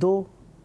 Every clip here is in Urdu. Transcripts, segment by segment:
2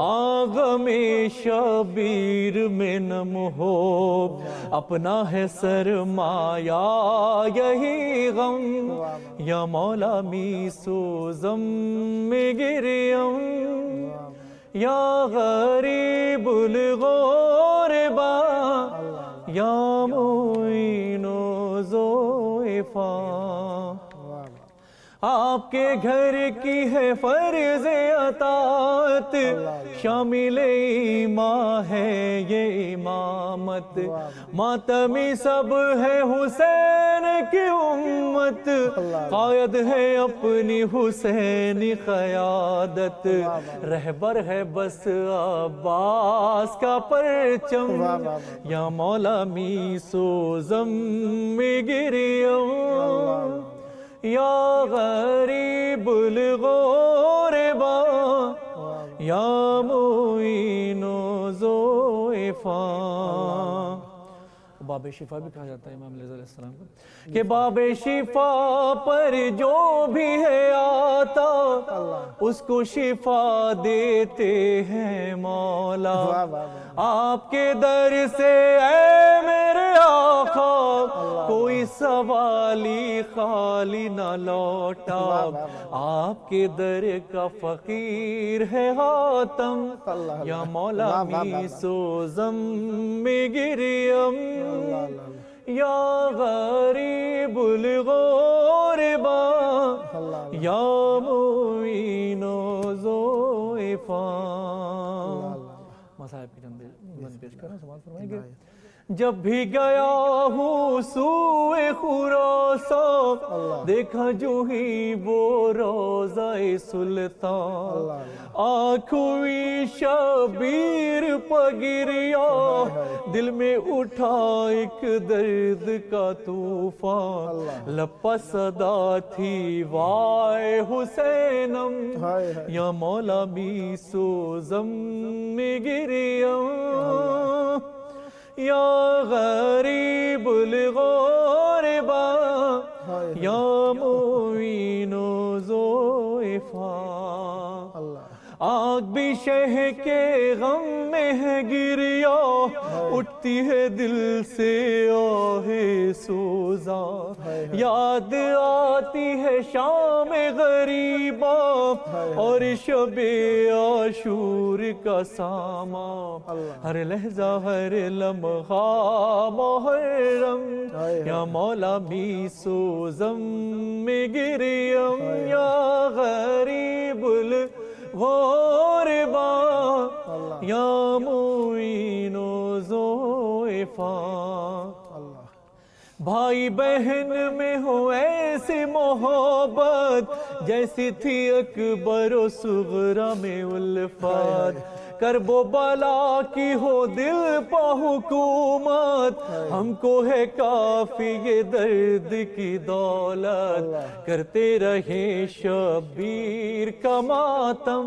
آغم شبیر میں نم ہو، اپنا ہے سرمایہ یہی غم، یا مولا می سوزم میں گریم، یا غریب الغربا یا معین ضعفا۔ آپ کے گھر کی ہے فرض اطاعت، شامل ایمان ہے یہ امامت، ماتمی سب ہے حسین کی امت، قائد ہے اپنی حسین قیادت، رہبر ہے بس عباس کا پرچم، یا مولا می سوزم میں گریم، یا غریب الغربا یا معین ضعفا۔ باب شفا بھی کہا جاتا ہے امام علیہ السلام کو، کہ باب شفا پر جو بھی ہے آتا، اس کو شفا دیتے ہیں مولا، آپ کے در سے اے میرے آقا کوئی سوالی خالی نہ لوٹا، آپ کے در کا فقیر ہے حاتم، یا مولا می سوزم میں گریم، یا غریب الغربا یا معین ضعفا۔ مصاحب کی چند بند پیش کریں، سماعت فرمائیں گے۔ جب بھی گیا ہوں سوئے خراسان، دیکھا جو ہی وہ روضہ سلطان، آنکھ ہوئی شبیر پگریا، دل میں اٹھا ایک درد کا طوفان، لپا صدا تھی وائے حسینم، یا مولا می سوزم میں گریم، یا غریب الغربا یا معین ضعفا۔ آگ بھی شہ کے غم میں ہے گریا، اٹھتی ہے دل سے آہ سوزا، یاد آتی ہے شام غریبا اور شب عاشور کا ساما، ہر لحظہ ہر لمحہ محرم، یا مولا می سوزم میں گریم، یا غریب الغربا یا معین ضعفا۔ بھائی بہن میں ہو ایسی محبت، جیسی تھی اکبر و صغرا میں الفت، کرب و بلا کی ہو دل پہ حکومت، ہم کو ہے کافی یہ درد کی دولت، کرتے رہے شبیر کا ماتم،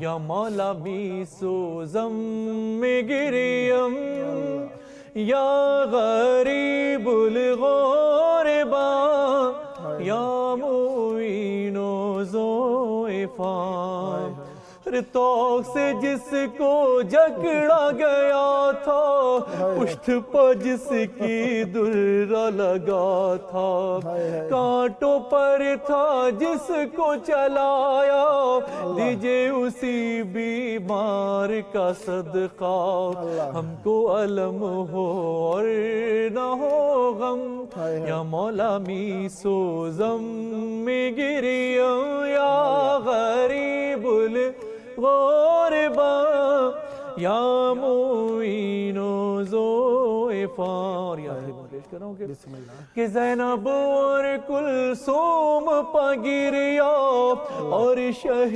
یا مولا می سوزم میں گریم، یا غریب الغربا یا معین ضعفا۔ توق سے جس کو جکڑا گیا تھا، پشت پر جس کی درہ لگا تھا، کانٹوں پر تھا جس کو چلایا، دیجئے اسی بیمار کا صدقہ، ہم کو علم ہو اور نہ ہو غم، یا مولا می سوزم میں گریم، یا غریب الغربا یا معین ضعفا۔ اور یاد پیش کر رہا ہوں کہ زینب اور کلثوم پگریا اور شہ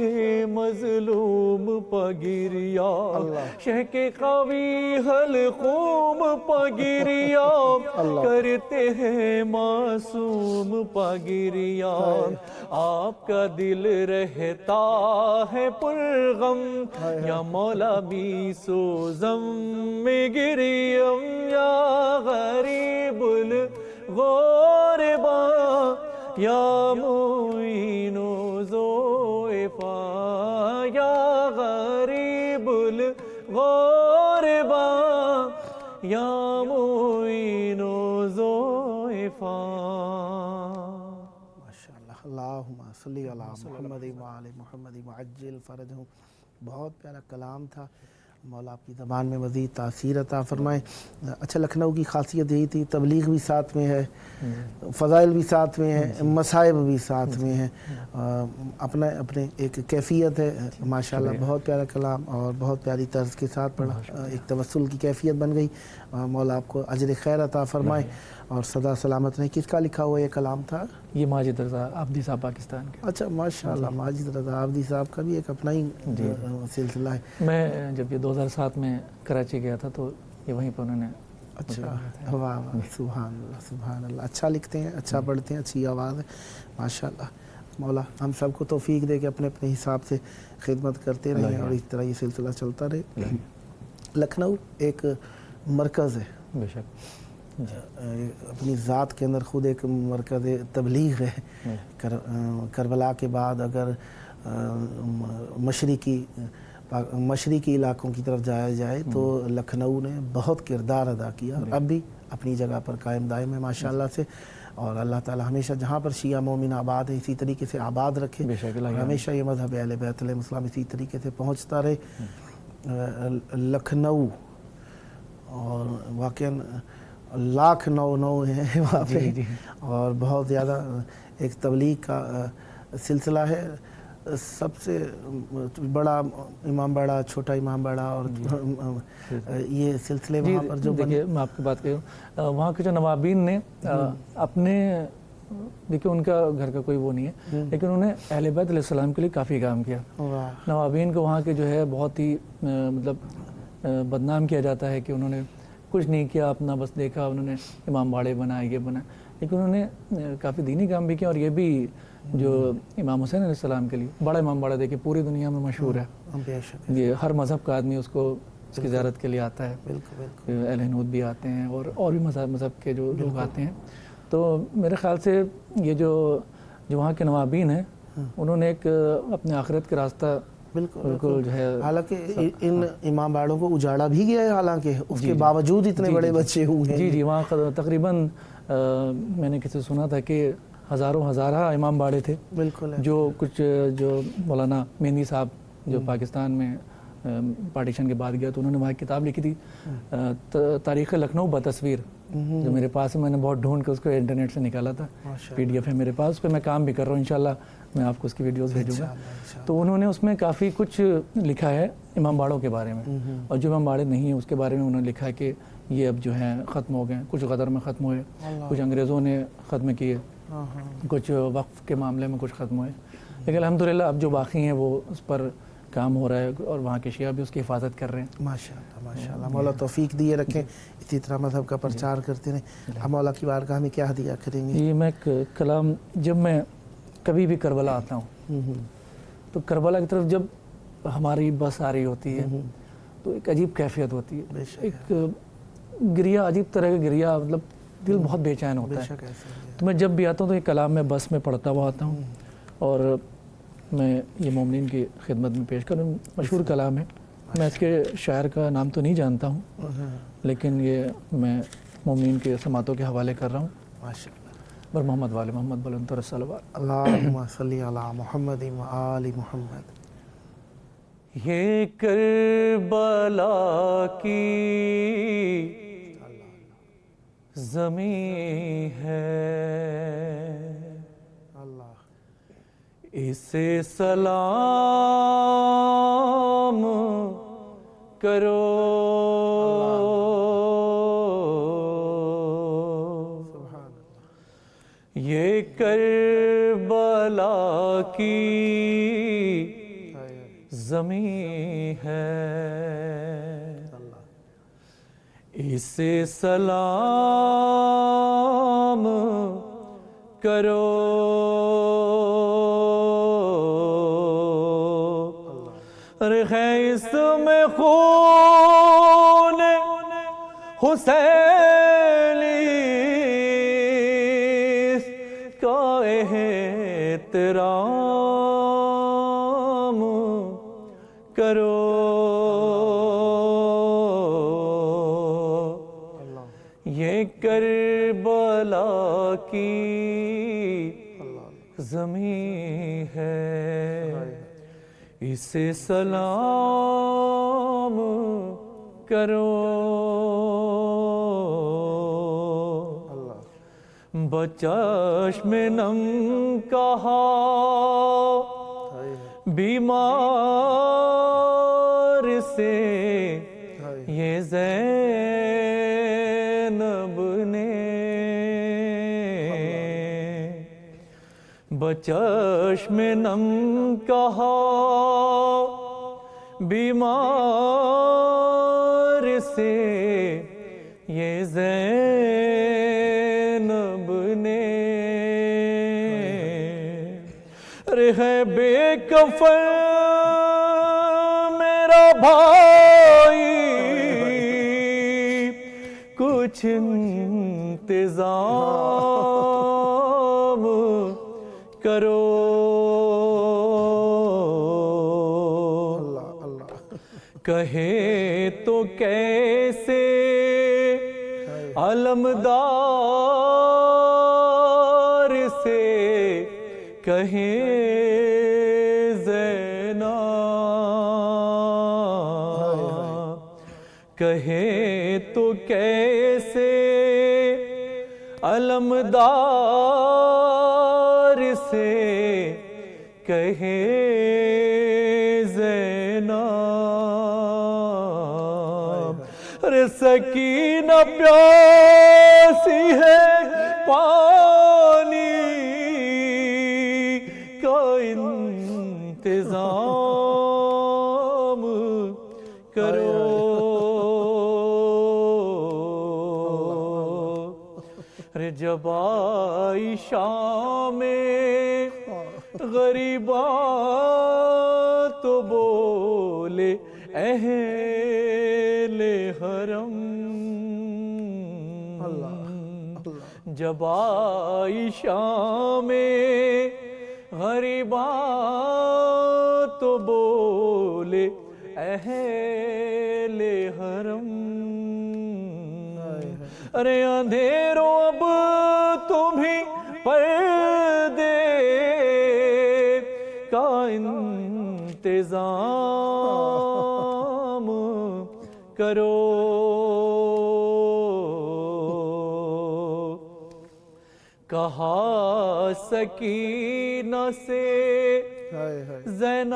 مظلوم پگریا، شہ کے قوی حلقوم پگریا، کرتے ہیں معصوم پگریا، آپ کا دل رہتا ہے پرغم، یا مولا می سوزم میں گریم، یا غریب الغربا یا معین ضعفا، یا غریب معین و ضعفا. ماشاءاللہ. اللہم صلی علی محمد و آل محمد وعجل فرجہم. بہت پیارا کلام تھا. مولا آپ کی زبان میں مزید تاثیر عطا فرمائے. اچھا، لکھنؤ کی خاصیت یہی تھی، تبلیغ بھی ساتھ میں ہے، فضائل بھی ساتھ میں ہیں، مصائب بھی ساتھ میں ہیں. اپنا اپنے ایک کیفیت ہے. ماشاءاللہ بہت پیارا کلام اور بہت پیاری طرز کے ساتھ پڑھا. ایک توسل کی کیفیت بن گئی. مولا آپ کو اجر خیر عطا فرمائے اور سدا سلامت رہیں. کس کا لکھا ہوا یہ کلام تھا؟ یہ ماجد رضا آبدی صاحب پاکستان کے. اچھا ماشاءاللہ. ماجد رضا آبدی صاحب کا بھی ایک اپنا ہی سلسلہ ہے. میں جب یہ 2007 میں کراچی گیا تھا تو یہ وہیں پہ انہوں نے. اچھا، واہ واہ، سبحان اللہ سبحان اللہ. اچھا لکھتے ہیں، اچھا پڑھتے ہیں، اچھی آواز ہے ماشاءاللہ. مولا ہم سب کو توفیق دے کے اپنے اپنے حساب سے خدمت کرتے رہیں اور اس طرح یہ سلسلہ چلتا رہے. لکھنؤ ایک مرکز ہے، بے شک، اپنی ذات کے اندر خود ایک مرکز تبلیغ ہے. کربلا کے بعد اگر مشرقی علاقوں کی طرف جایا جائے تو لکھنؤ نے بہت کردار ادا کیا اور اب بھی اپنی جگہ پر قائم دائم ہے ماشاءاللہ سے. اور اللہ تعالی ہمیشہ جہاں پر شیعہ مومن آباد ہے اسی طریقے سے آباد رکھے اور ہمیشہ یہ مذہب اہل بیت علیہ السلام اسی طریقے سے پہنچتا رہے. لکھنؤ اور واقعاً لاکھ نو ہیں وہاں پہ اور بہت زیادہ ایک تبلیغ کا سلسلہ ہے. سب سے بڑا امام باڑہ، چھوٹا امام باڑہ اور یہ سلسلے وہاں پر جو دیکھیے میں آپ کی بات کروں، وہاں کے جو نوابین نے اپنے، دیکھیے ان کا گھر کا کوئی وہ نہیں ہے لیکن انہوں نے اہل بیت علیہ السلام کے لیے کافی کام کیا. نوابین کو وہاں کے جو ہے بہت ہی مطلب بدنام کیا جاتا ہے کہ انہوں نے کچھ نہیں کیا، اپنا بس دیکھا، انہوں نے امام باڑے بنائے، یہ بنائے، لیکن انہوں نے کافی دینی کام بھی کیا. اور یہ بھی جو امام حسین علیہ السلام کے لیے بڑا امام باڑہ دیکھیے پوری دنیا میں مشہور ہے. یہ ہر مذہب کا آدمی اس کی زیارت کے لیے آتا ہے. اہل ہنود بھی آتے ہیں اور بھی مذہب کے جو لوگ آتے ہیں. تو میرے خیال سے یہ جو وہاں کے نوابین ہیں انہوں نے ایک اپنے آخرت کا راستہ بالکل جو ہے، حالانکہ ان امام باڑوں کو اجاڑا بھی گیا ہے، حالانکہ اس کے باوجود اتنے بڑے بچے ہوئے ہیں. جی وہاں تقریباً میں نے کسی سنا تھا کہ ہزارہ امام باڑے تھے. بالکل. جو مولانا مہندی صاحب جو پاکستان میں پارٹیشن کے بعد گیا تو انہوں نے وہاں کتاب لکھی تھی تاریخ لکھنؤ بتصویر، جو میرے پاس ہے. میں نے بہت ڈھونڈ کے اس کو انٹرنیٹ سے نکالا تھا، PDF ہے میرے پاس. اس پہ میں کام بھی کر رہا ہوں، انشاءاللہ میں آپ کو اس کی ویڈیوز بھیجوں گا. تو انہوں نے اس میں کافی کچھ لکھا ہے امام باڑوں کے بارے میں، اور جو امام باڑے نہیں ہیں اس کے بارے میں انہوں نے لکھا ہے کہ یہ اب جو ہیں ختم ہو گئے. کچھ غدر میں ختم ہوئے، کچھ انگریزوں نے ختم کیے، کچھ وقف کے معاملے میں کچھ ختم ہوئے. لیکن الحمدللہ اب جو باقی ہیں وہ اس پر کام ہو رہا ہے اور وہاں کے شیعہ بھی اس کی حفاظت کر رہے ہیں. ماشاءاللہ ماشاءاللہ. مولا توفیق دیے رکھیں، اسی طرح مذہب کا پرچار کرتے رہیں. ہم مولا کی بارگاہ میں کیا ہدیہ کریں گے؟ یہ میں کلام، جب میں کبھی بھی کربلا آتا ہوں تو کربلا کی طرف جب ہماری بس آ رہی ہوتی ہے تو ایک عجیب کیفیت ہوتی ہے، ایک گریہ، عجیب طرح کا گریہ، مطلب دل بہت بے چین ہوتا ہے. تو میں جب بھی آتا ہوں تو یہ کلام میں بس میں پڑھتا ہوا آتا ہوں اور میں یہ مومنین کی خدمت میں پیش کروں. مشہور کلام ہے، میں اس کے شاعر کا نام تو نہیں جانتا ہوں لیکن یہ میں مومنین کے سماعتوں کے حوالے کر رہا ہوں. بر محمد والے محمد بلند الصلوات. اللہم صلی علی محمد و آل محمد. یہ کربلا کی زمین ہے، اسے سلام کرو. یہ کربلا کی زمین ہے، اسے سلام کرو. ہے اس میں خون حسینی کا احترام کرو. یہ کربلا کی زمین ہے، اسے سلام کرو، بچشم نم کہا بیمار سے یہ زینب نے، بچشم نم کہا بیمار سے یہ زینب نے، ہے بے کفن میرا بھائی، کچھ انتظام کرو، کہے تو کیسے علمدار سے کہیں زینب، کہے تو کیسے علمدار سے کہے زینب، ارے سکینہ پیاسی ہے پانی کا انتظام کرو، ارے جب آئی شام غریباں تو بولے اہل حرم، جب آئی شام غریباں تو بولے اہل حرم، ارے اندھیروں اب تمہیں پردے کا انتظام کرو، کہا سکینہ سے زینب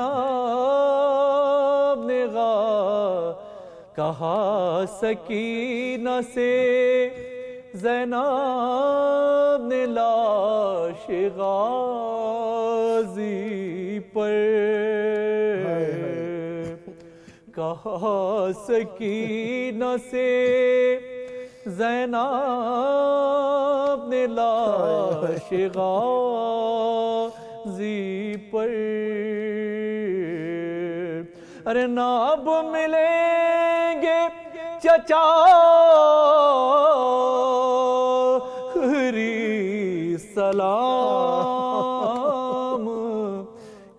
نے کہا سکینہ سے زینب نے لاش غازی پر، کہا سکینہ سے زینب نے لاش غازی پر، ارے نہ اب ملیں گے چچا خری سلام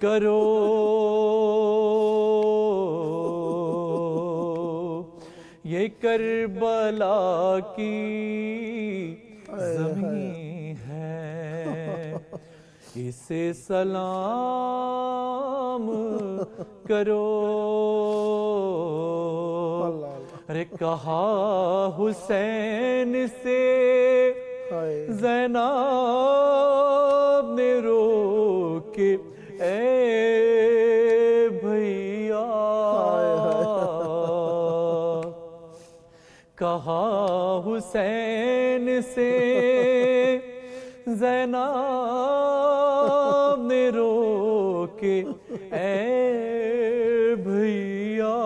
کرو، یہ کربلا کی زمین ہے، اسے سلام کرو، ارے کہا حسین سے زینب نے رو کے اے بھیا، کہا حسین سے زینب نے رو کے اے بھیا،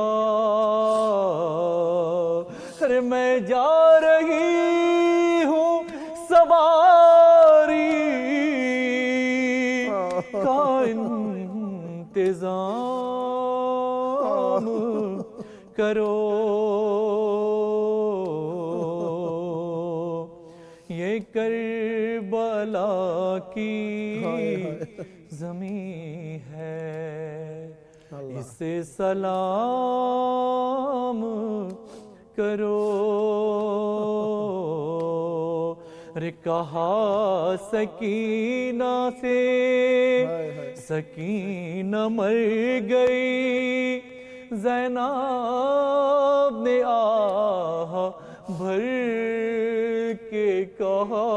ارے میں جا رہی ہوں سواری کا انتظام کرو، یہ کربلا کی زمین ہے، اسے سلام کرو۔ رے کہا سکینہ سے سکینہ مر گئی، زینب نے آہ بھر کے کہا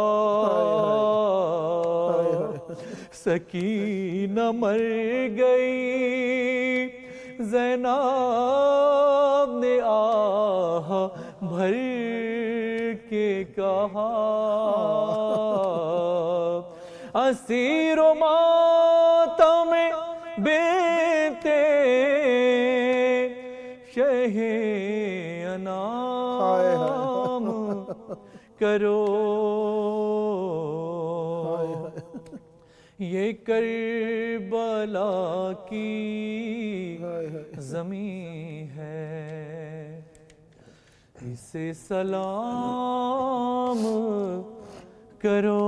سکینہ مر گئی، زینب نے آہ بھر کے کہا اسیر و ماتم بیتے شہ انام کرو، یہ کربلا کی زمین ہے، اسے سلام کرو۔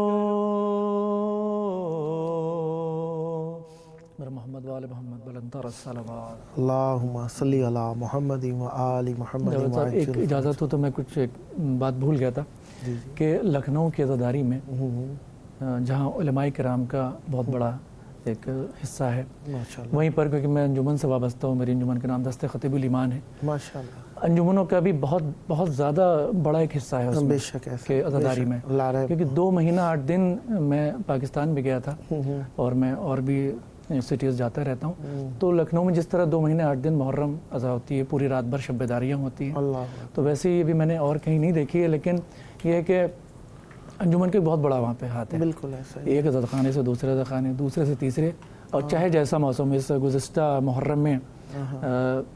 میرا محمد وآل محمد بلندر الصلوات۔ اللہم صلی علی محمد و آل محمد۔ جاوید صاحب ایک اجازت ہو تو میں کچھ ایک بات بھول گیا تھا کہ لکھنؤ کی عزاداری میں جہاں علماء کرام کا بہت بڑا ایک حصہ ہے، وہیں پر کیونکہ میں انجمن سے وابستہ ہوں، میری انجمن کا نام دست خطیب الایمان ہے، ماشاءاللہ انجمنوں کا بھی بہت زیادہ بڑا ایک حصہ ہے اس میں کہ عزاداری میں، کیونکہ 2 مہینہ 8 دن میں پاکستان بھی گیا تھا اور میں اور بھی سٹیز جاتا رہتا ہوں، تو لکھنؤ میں جس طرح 2 مہینے 8 دن محرم اضا ہوتی ہے، پوری رات بھر شب بیداریاں ہوتی ہیں، تو ویسے یہ بھی میں نے اور کہیں نہیں دیکھی ہے، لیکن یہ ہے کہ انجمن کے بہت بڑا وہاں پہ ہاتھ ہے، بالکل ایسا ہی، ایک عزت خانے سے دوسرے عزت خانے، دوسرے سے تیسرے، اور چاہے جیسا موسم، اس گزشتہ محرم میں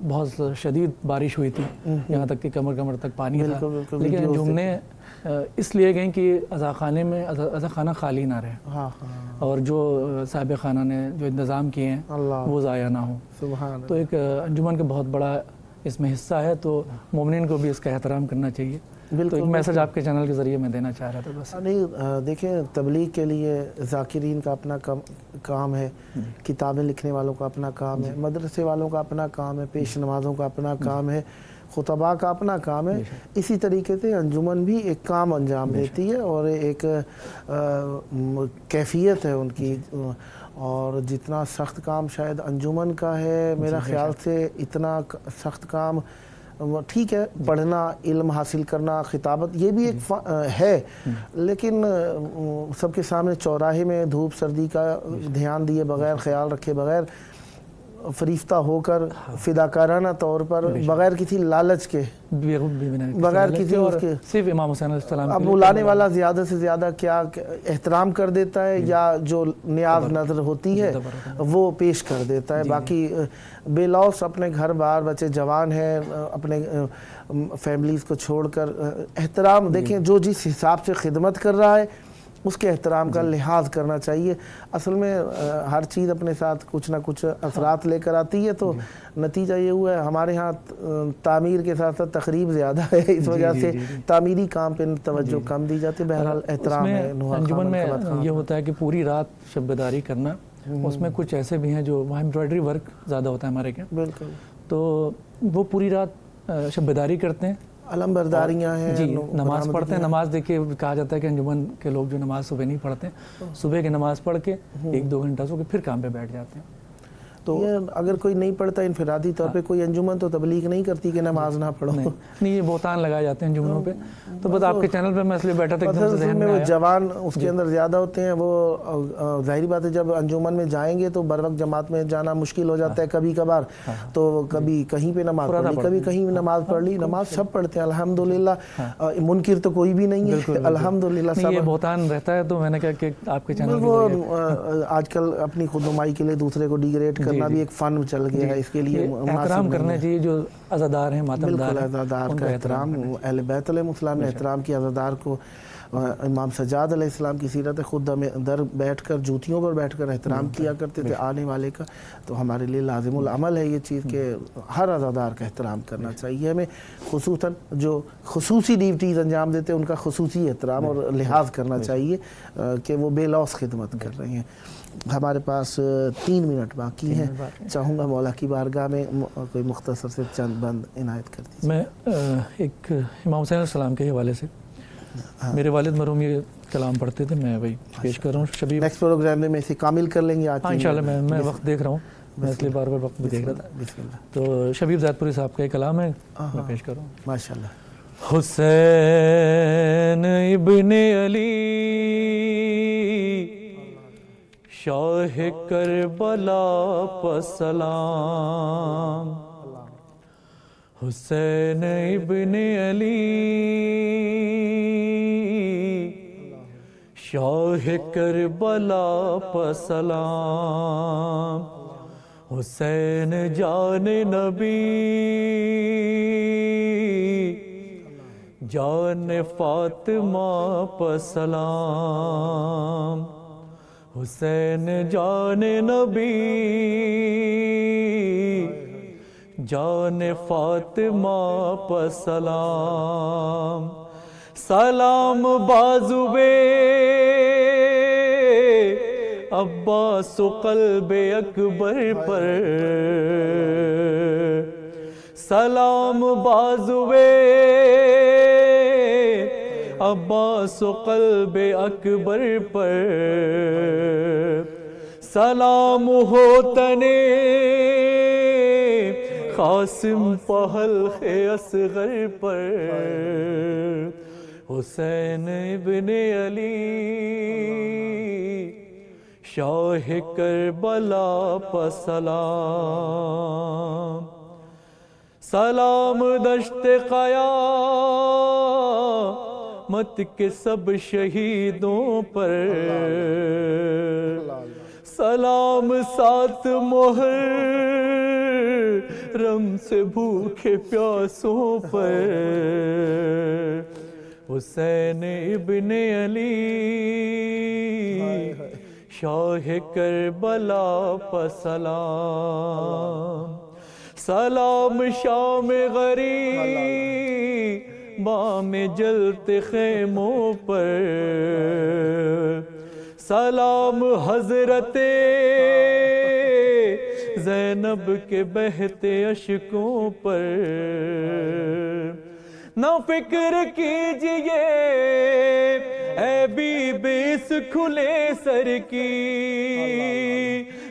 بہت شدید بارش ہوئی تھی، یہاں تک کہ کمر تک پانی تھا، لیکن انجمنیں اس لیے گئیں کہ عزا خانے میں عزا خانہ خالی نہ رہے، اور جو صاحب خانہ نے جو انتظام کیے ہیں وہ ضائع نہ ہوں، تو ایک انجمن کا بہت بڑا اس میں حصہ ہے، تو مومنین کو بھی اس کا احترام کرنا چاہیے، تو ایک میسج آپ کے چینل کے ذریعے میں دینا چاہ رہا تھا بس۔ نہیں دیکھیں، تبلیغ کے لیے ذاکرین کا اپنا کام ہے، کتابیں لکھنے والوں کا اپنا کام ہے، مدرسے والوں کا اپنا کام ہے، پیش نمازوں کا اپنا کام ہے، خطباء کا اپنا کام ہے، اسی طریقے سے انجمن بھی ایک کام انجام دیتی ہے اور ایک کیفیت ہے ان کی، اور جتنا سخت کام شاید انجمن کا ہے، میرا خیال سے اتنا سخت کام ٹھیک ہے، پڑھنا، علم حاصل کرنا، خطابت، یہ بھی ایک ہے، لیکن سب کے سامنے چوراہے میں دھوپ سردی کا دھیان دیے بغیر، خیال رکھے بغیر، فریفتہ ہو کر، فداکارانہ طور پر، بغیر کسی لالچ کے، بغیر کسی اس کے، صرف امام حسین علیہ السلام اب بلانے والا زیادہ سے زیادہ کیا احترام کر دیتا ہے، یا جو نیاز نظر ہوتی ہے وہ پیش کر دیتا ہے، باقی بے لوث اپنے گھر بار بچے جوان ہیں، اپنے فیملیز کو چھوڑ کر احترام، دیکھیں جو جس حساب سے خدمت کر رہا ہے اس کے احترام کا لحاظ کرنا چاہیے، اصل میں ہر چیز اپنے ساتھ کچھ نہ کچھ اثرات لے کر آتی ہے، تو نتیجہ یہ ہوا ہے ہمارے ہاں تعمیر کے ساتھ ساتھ تقریب زیادہ ہے، اس وجہ سے تعمیری کام پہ توجہ کم دی جاتی ہے، بہرحال احترام ہے۔ انجمن میں یہ ہوتا ہے کہ پوری رات شب بیداری کرنا، اس میں کچھ ایسے بھی ہیں جو وہاں ایمبرائڈری ورک زیادہ ہوتا ہے ہمارے کے، بالکل، تو وہ پوری رات شب بیداری کرتے ہیں، علم برداریاں ہیں، جی نماز پڑھتے ہیں، نماز دیکھیں کہا جاتا ہے کہ انجمن کے لوگ جو نماز صبح نہیں پڑھتے ہیں، صبح کی نماز پڑھ کے 1-2 گھنٹہ سو کے پھر کام پہ بیٹھ جاتے ہیں، تو اگر کوئی نہیں پڑھتا انفرادی طور پہ، کوئی انجمن تو تبلیغ نہیں کرتی کہ نماز نہ پڑھو، نہیں، یہ بہتان لگائے جاتے ہیں انجمنوں پہ، تو بس آپ کے چینل پہ میں اس لیے بیٹھا تھا، وہ جوان اس کے اندر زیادہ ہوتے ہیں، وہ ظاہری بات ہے جب انجمن میں جائیں گے تو بر وقت جماعت میں جانا مشکل ہو جاتا ہے کبھی کبھار، تو کبھی کہیں پہ نماز پڑھ لی، کبھی کہیں نماز پڑھ لی، نماز سب پڑھتے ہیں الحمدللہ، منکر تو کوئی بھی نہیں ہے الحمدللہ، سب یہ بہتان رہتا ہے، تو میں نے کہا کہ آپ کے چینل وہ آج کل اپنی خود نمائی کے لیے دوسرے کو ڈیگریڈ کرنا بھی ایک فن چل گیا ہے، اس کے لیے احترام کرنا چاہیے جو عزادار ہیں، ماتمدار ہیں، عزادار کا احترام، اہل بیت علیہ السلام نے احترام کیا عزادار کو، امام سجاد علیہ السلام کی سیرت خود در بیٹھ کر جوتیوں پر بیٹھ کر احترام کیا کرتے تھے آنے والے کا، تو ہمارے لیے لازم العمل ہے یہ چیز کہ ہر عزادار کا احترام کرنا چاہیے ہمیں، خصوصاً جو خصوصی ڈیوٹیز انجام دیتے ہیں ان کا خصوصی احترام اور لحاظ کرنا چاہیے کہ وہ بے لوث خدمت کر رہے ہیں۔ ہمارے پاس 3 منٹ باقی ہیں، چاہوں گا مولا کی بارگاہ میں کوئی مختصر سے چند بند عنایت کر دیجیے۔ میں ایک امام حسین علیہ السلام کے حوالے سے، میرے والد مرحوم یہ کلام پڑھتے تھے میں وہی پیش کر رہا ہوں. شبیب نیکسٹ پروگرام میں اسے کامل کر لیں گے آج. ہاں انشاءاللہ میں وقت دیکھ رہا ہوں, میں اس لیے بار بار وقت بھی دیکھ رہا تھا. بسم اللہ. تو شبیب زید پوری صاحب کا ایک کلام ہے, میں پیش کر رہا ہوں. ماشاء اللہ. حسین ابن علی شاہ کربلا پسلام, حسین ابن علی شاہ کربلا پسلام, حسین جان نبی جان فاطمہ پسلام, حسین جان نبی جان فاطمہ پسلام, سلام بازوے عباس و قلب اکبر پر, سلام بازوے عباس و قلب اکبر پر, سلام ہو تنے قاسم پہلخ اصغر پر, حسین ابن علی شاہ کربلا پسلام, سلام دشت قیامت کے سب شہیدوں پر, سلام سات محرم سے بھوکے پیاسوں پر, حسین ابن علی شاہ کربلا پسلام, سلام شام غریباں میں جلتے خیموں پر, سلام حضرت زینب کے بہتے اشکوں پر, نہ فکر کیجئے اے بیب اس کھلے سر کی,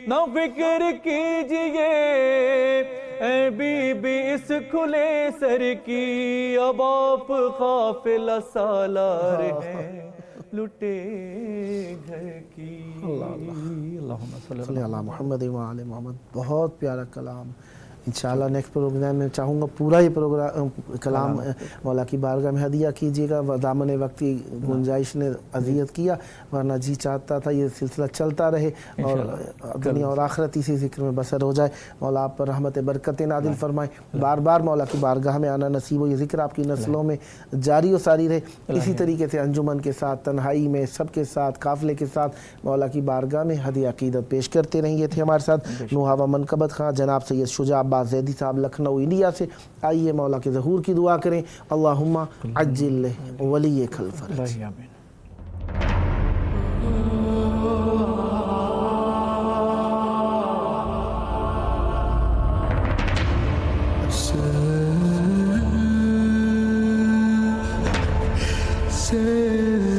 نہ فکر کیجئے اے بیب اس کھلے سر کی, اب آپ قافلہ سالار ہیں لٹے گھر کی. اللہم صلی علی محمد و آل محمد. بہت پیارا کلام. انشاءاللہ نیکسٹ پروگرام میں چاہوں گا پورا ہی پروگرام کلام مولا کی بارگاہ میں ہدیہ کیجیے گا. دامن وقتی گنجائش نے اذیت کیا, ورنہ جی چاہتا تھا یہ سلسلہ چلتا رہے اور دنیا اور آخرت اسی ذکر میں بسر ہو جائے. مولا آپ پر رحمت برکت نازل فرمائے, بار بار مولا کی بارگاہ میں آنا نصیب ہو, یہ ذکر آپ کی نسلوں میں جاری و ساری رہے. اسی طریقے سے انجمن کے ساتھ, تنہائی میں, سب کے ساتھ, قافلے کے ساتھ مولا کی بارگاہ میں ہدیہ عقیدت پیش کرتے رہیں. یہ تھے ہمارے ساتھ نوحہ منقبت خان جناب سید شجاع عباس زیدی صاحب لکھنؤ انڈیا سے. آئیے مولا کے ظہور کی دعا کریں. اللہم عجل ولی الفرج. سے